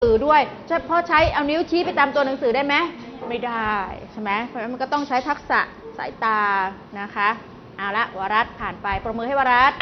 สือด้วยเพราะใช้เอานิ้วชี้ไปตามตัวหนังสือได้ไหมไม่ได้ใช่ไหมเพราะฉะนั้นมันก็ต้องใช้ทักษะสายตานะคะเอาละวรัตน์ผ่านไปปรบมือให้วรัตน์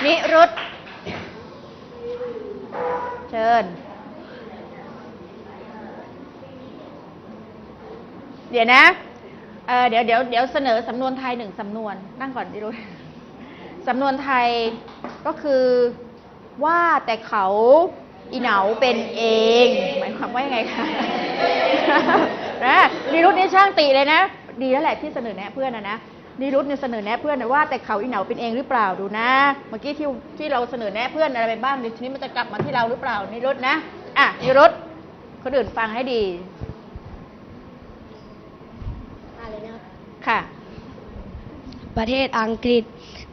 นิรุตเชิญเดี๋ยวนะเดี๋ยวเสนอสำนวนไทย1สำนวนนั่งก่อนนิรุตสำนวนไทยก็คือว่าแต่เขาอีเหนาเป็นเองหมายความว่ายังไงคะนะนิรุตนี่ช่างติเลยนะดีแล้วแหละที่เสนอแนะเพื่อนนะนิรุตเนี่ยเสนอแนะเพื่อนนะว่าแต่เขาอีเหนาเป็นเองหรือเปล่าดูนะเมื่อกี้ที่เราเสนอแนะเพื่อนอะไรไปบ้างทีนี้มันจะกลับมาที่เราหรือเปล่านิรุตนะนิรุตคนอื่นฟังให้ดีค่ะประเทศอังกฤษ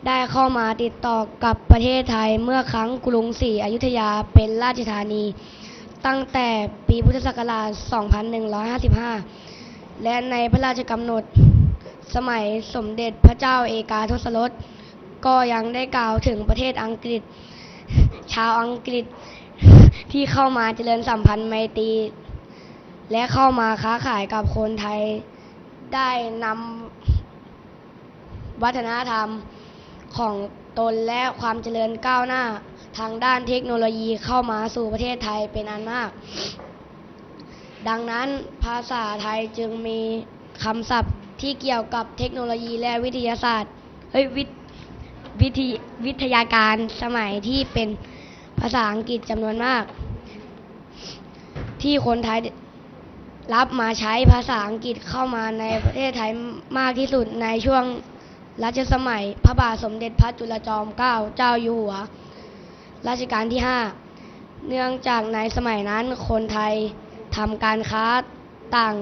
ได้เข้ามาติดต่อกับประเทศไทยเมื่อครั้งกรุงศรีอยุธยาเป็นราชธานีตั้งแต่ปีพุทธศักราช 2155 และในพระราชกำหนดสมัยสมเด็จพระเจ้าเอกาทศรสก็ยังได้กล่าวถึงประเทศอังกฤษชาวอังกฤษที่เข้ามาเจริญสัมพันธ์ไมตรีและเข้ามาค้าขายกับคนไทยได้นำวัฒนธรรมของตนและความเจริญก้าวหน้าทางด้านเทคโนโลยีเข้ามาสู่ประเทศไทยเป็นอันมากดังนั้นภาษาไทยจึงมีคำศัพท์ที่เกี่ยวกับเทคโนโลยีและวิทยาศาสตร์วิทยาการสมัยที่เป็นภาษาอังกฤษจำนวนมากที่คนไทยรับมาใช้ภาษาอังกฤษเข้ามาในประเทศไทยมากที่สุดในช่วงรัชสมัยพระบาทสมเด็จพระจุลจอมเกล้าเจ้าอยู่หัวรัชกาลที่5เนื่องจากในสมัยนั้นคนไทยทำการค้าต่าง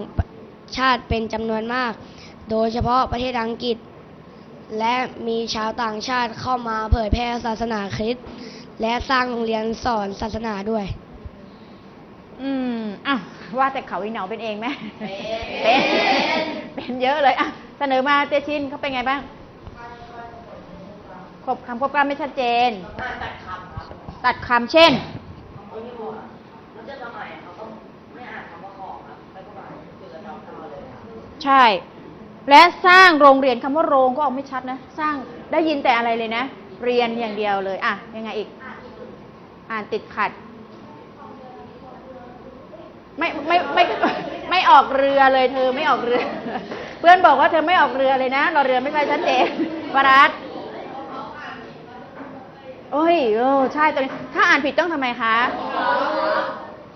ชาติเป็นจำนวนมากโดยเฉพาะประเทศอังกฤษและมีชาวต่างชาติเข้ามาเผยแพร่ศาสนาคริสต์และสร้างโรงเรียนสอนศาสนาด้วยว่าแต่เขาอีเหนาเป็นเองไหมเป็นเยอะเลยเสนอมาเตชินเขาเป็นไงบ้างครบคำควบกล้ำไม่ชัดเจนตัดคำเช่นใช่และสร้างโรงเรียนคำว่าโรงก็ออกไม่ชัดนะสร้างได้ยินแต่อะไรเลยนะเรียนอย่างเดียวเลยยังไงอีกอ่านติดขัดไม่ออกเรือเลยเธอไม่ออกเรือเพื่อนบอกว่าเธอไม่ออกเรือเลยนะรอเรือไม่ค่อยชัดเจนวรัตน์ใช่ตัวนี้ถ้าอ่านผิดต้องทำไมคะ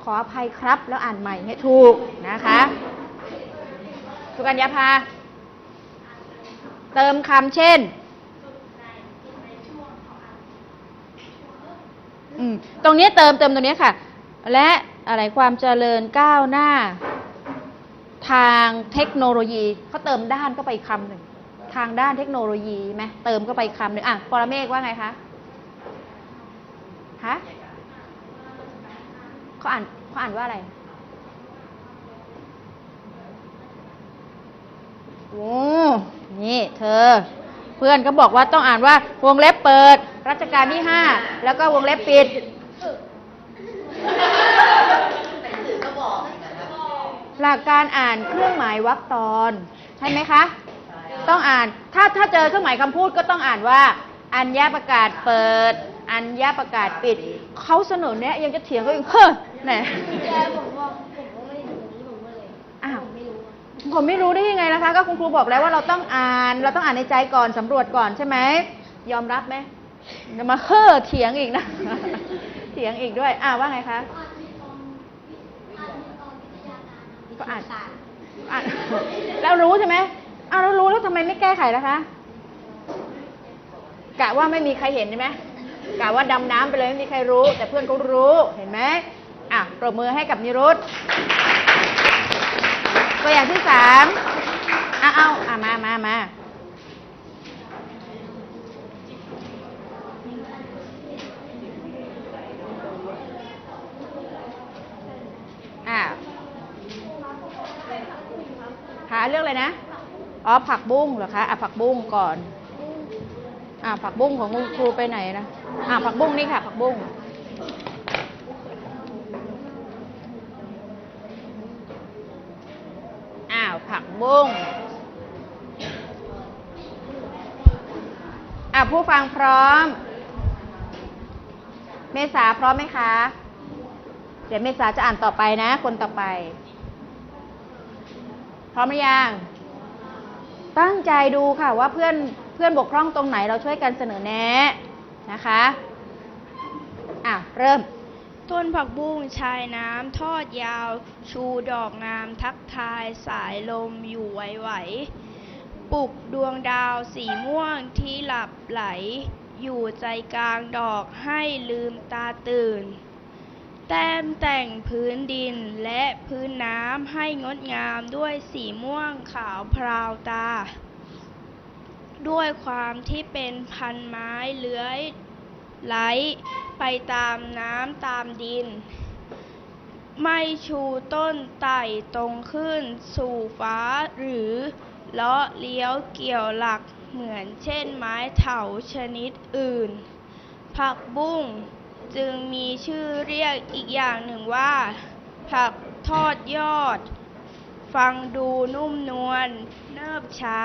ขออภัยครับแล้วอ่านใหม่ให้ถูกนะคะสุกัญญาภาเติมคำเช่นตรงนี้เติมตรงนี้ค่ะและอะไรความเจริญก้าวหน้าทางเทคโนโลยีเขาเติมด้านก็ไปคำหนึ่งทางด้านเทคโนโลยีไหมเติมก็ไปคำหนึ่งปรเมศว่าไงคะเขาอ่านว่าอะไรนี่เธอเพื่อนก็บอกว่าต้องอ่านว่าวงเล็บเปิดรัชกาลที่5แล้วก็วงเล็บปิดหลักการอ่านเครื่องหมายวรรคตอนใช่ไหมคะต้องอ่านถ้าเจอเครื่องหมายคำพูดก็ต้องอ่านว่าอัญญประกาศเปิดอัญญประกาศปิดเขาเสนอแนะยังจะเถียงก็อีกแหมผมไม่รู้ได้ยังไงนะคะก็คุณครูบอกแล้วว่าเราต้องอ่านในใจก่อนสำรวจก่อนใช่ไหมยอมรับไหมจะมาเถียงอีกนะเถียงอีกด้วยว่าไงคะก็อ่านแล้วรู้ใช่ไหมแล้วรู้แล้วทำไมไม่แก้ไขล่ะคะกะว่าไม่มีใครเห็นใช่ไหมกะว่าดำน้ำไปเลยไม่มีใครรู้แต่เพื่อนก็รู้เห็นไหมปรบมือให้กับนิรุตตัวอย่างที่3มาหาเรื่องอะไรนะผักบุ้งเหรอคะผักบุ้งก่อนผักบุ้งของครูไปไหนนะ ผักบุ้งนี่ค่ะผักบุ้งผักบุ้งผู้ฟังพร้อมเมษาพร้อมไหมคะเดี๋ยวเมษาจะอ่านต่อไปนะคนต่อไปพร้อมหรือยังตั้งใจดูค่ะว่าเพื่อนบกพร่องตรงไหนเราช่วยกันเสนอแนะนะคะเริ่มต้นผักบุ้งชายน้ำทอดยาวชูดอกงามทักทายสายลมอยู่ไหวๆปลุกดวงดาวสีม่วงที่หลับไหลอยู่ใจกลางดอกให้ลืมตาตื่นแต้มแต่งพื้นดินและพื้นน้ำให้งดงามด้วยสีม่วงขาวพราวตาด้วยความที่เป็นพันไม้เลื้อยไหลไปตามน้ำตามดินไม่ชูต้นไต่ตรงขึ้นสู่ฟ้าหรือเลาะเลี้ยวเกี่ยวหลักเหมือนเช่นไม้เถาชนิดอื่นผักบุ้งจึงมีชื่อเรียกอีกอย่างหนึ่งว่าผักทอดยอดฟังดูนุ่มนวลเนิบช้า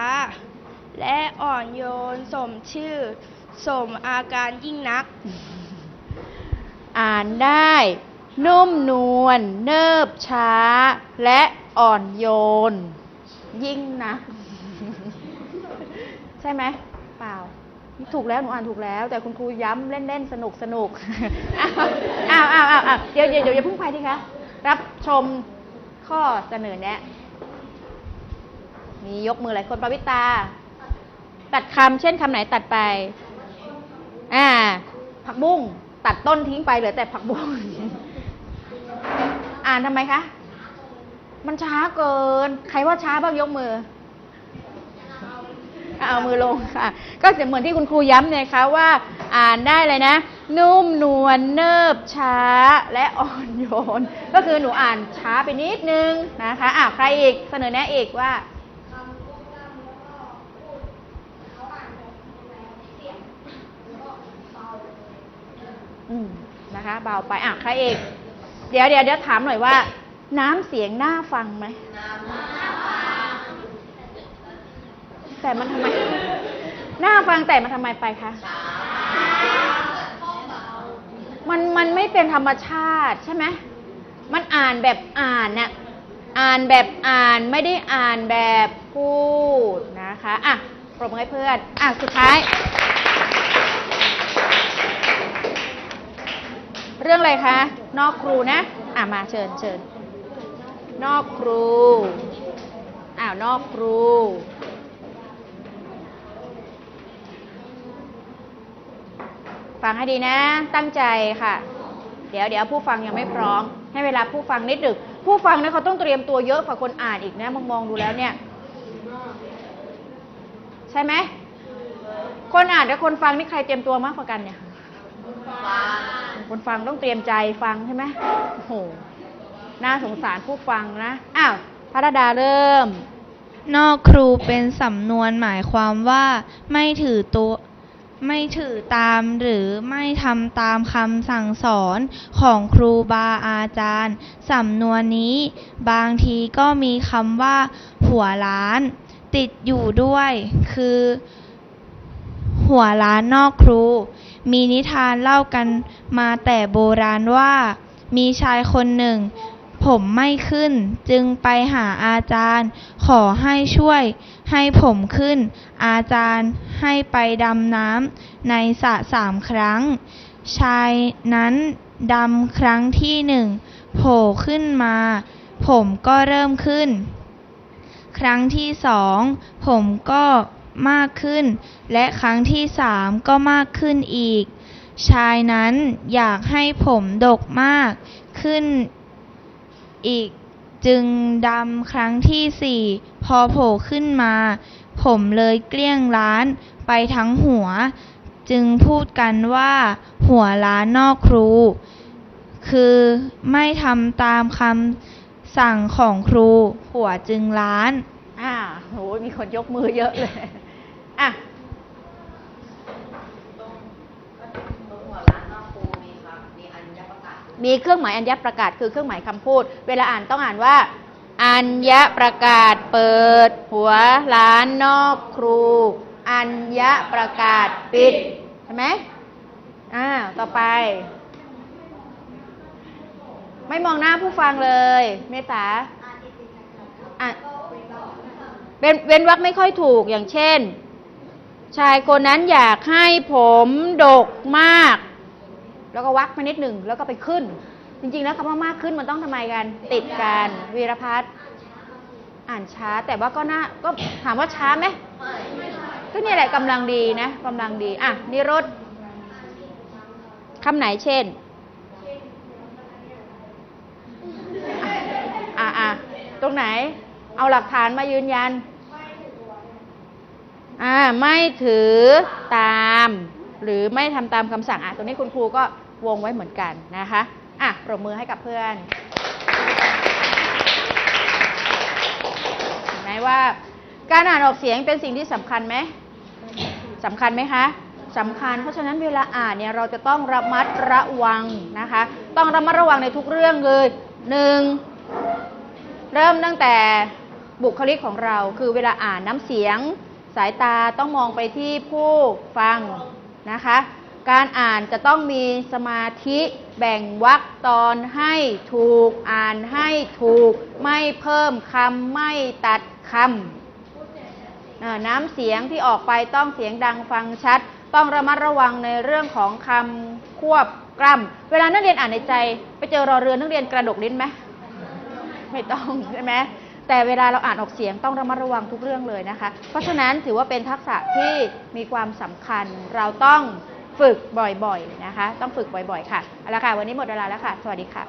และอ่อนโยนสมชื่อสมอาการยิ่งนักอ่านได้นุ่มนวลเนิบช้าและอ่อนโยนยิ่งนักใช่ไหมเปล่าถูกแล้วหนูอ่านถูกแล้วแต่คุณครูย้ำเล่นๆสนุกเดี๋ยวอย่าเพิ่งไปทีคะรับชมข้อเสนอแนะมียกมือหลายคนปวิตาตัดคำเช่นคำไหนตัดไปผักบุ้งตัดต้นทิ้งไปเหลือแต่ผักบุ้งอ่านทำไมคะมันช้าเกินใครว่าช้าบ้างยกมือเอามือลงค่ะก็เหมือนที่คุณครูย้ำเนี่ยค่ะว่าอ่านได้เลยนะนุ่มนวลเนิบช้าและอ่อนโยนก็คือหนูอ่านช้าไปนิดนึงนะคะใครอีกเสนอแนะอีกว่านะคะเบาไปใครอีกเดี๋ยวถามหน่อยว่าน้ำเสียงน่าฟังไหมแต่มันทำไมน่าฟังแต่มันทำไมไปคะมันไม่เป็นธรรมชาติใช่ไหมมันอ่านแบบอ่านน่ะอ่านแบบอ่านไม่ได้อ่านแบบพูดนะคะปรบมือให้เพื่อนสุดท้ายเรื่องอะไรคะนอกครูนะมาเชิญนอกครูนอกครูฟังให้ดีนะตั้งใจค่ะเดี๋ยวผู้ฟังยังไม่พร้อมให้เวลาผู้ฟังนิดหนึ่งผู้ฟังเนี่ยเขาต้องเตรียมตัวเยอะกว่าคนอ่านอีกนะมองดูแล้วเนี่ยใช่ไหมคนอ่านกับคนฟังนี่ใครเตรียมตัวมากกว่ากันเนี่ยคนฟังต้องเตรียมใจฟังใช่ไหมโอ้โหน่าสงสารผู้ฟังนะพระดาเริ่มนอกครูเป็นสำนวนหมายความว่าไม่ถือตามหรือไม่ทำตามคำสั่งสอนของครูบาอาจารย์สำนวนนี้บางทีก็มีคำว่าหัวล้านติดอยู่ด้วยคือหัวล้านนอกครูมีนิทานเล่ากันมาแต่โบราณว่ามีชายคนหนึ่งผมไม่ขึ้นจึงไปหาอาจารย์ขอให้ช่วยให้ผมขึ้นอาจารย์ให้ไปดำน้ำในสระ3 ครั้งชายนั้นดำครั้งที่1โผล่ขึ้นมาผมก็เริ่มขึ้นครั้งที่2ผมก็มากขึ้นและครั้งที่3ก็มากขึ้นอีกชายนั้นอยากให้ผมดกมากขึ้นอีกจึงดำครั้งที่4พอโผล่ขึ้นมาผมเลยเกลี้ยงล้านไปทั้งหัวจึงพูดกันว่าหัวล้านนอกครูคือไม่ทำตามคำสั่งของครูหัวจึงล้านโหมีคนยกมือเยอะเลย มีเครื่องหมายอัญญประกาศคือเครื่องหมายคำพูดเวลาอ่านต้องอ่านว่าอัญญประกาศเปิดหัวล้านนอกครูอัญญประกาศปิดใช่ไหมต่อไปไม่มองหน้าผู้ฟังเลยเมษาเว้นวรรคไม่ค่อยถูกอย่างเช่นชายคนนั้นอยากให้ผมดกมากแล้วก็วรรคมานิดหนึ่งแล้วก็ไปขึ้นจริงๆแล้วคำว่ามากขึ้นมันต้องทำไมกันติดกันวีรพัฒน์อ่านช้าแต่ว่าก็ถามว่าช้าไหมก็นี่แหละกำลังดีนะกำลังดีนิรุตคำไหนเช่นตรงไหนเอาหลักฐานมายืนยันไม่ถือตามหรือไม่ทำตามคำสั่งตรงนี้คุณครูก็วงไว้เหมือนกันนะคะปรบมือให้กับเพื่อนเห็นไหมว่าการอ่านออกเสียงเป็นสิ่งที่สำคัญไหมสำคัญไหมคะสำคัญเพราะฉะนั้นเวลาอ่านเนี่ยเราจะต้องระมัดระวังนะคะต้องระมัดระวังในทุกเรื่องเลย1เริ่มตั้งแต่บุคลิกของเราคือเวลาอ่านน้ำเสียงสายตาต้องมองไปที่ผู้ฟังนะคะการอ่านจะต้องมีสมาธิแบ่งวรรคตอนให้ถูกอ่านให้ถูกไม่เพิ่มคำไม่ตัดคำน้ำเสียงที่ออกไปต้องเสียงดังฟังชัดต้องระมัดระวังในเรื่องของคำควบกล้ำเวลานักเรียนอ่านในใจไปเจอรอเรือนักเรียนกระดกลิ้นไหมไม่ต้องใช่ไหมแต่เวลาเราอ่านออกเสียงต้องระมัดระวังทุกเรื่องเลยนะคะเพราะฉะนั้นถือว่าเป็นทักษะที่มีความสำคัญเราต้องฝึกบ่อยๆนะคะต้องฝึกบ่อยๆค่ะเอาละค่ะวันนี้หมดเวลาแล้วค่ะสวัสดีค่ะ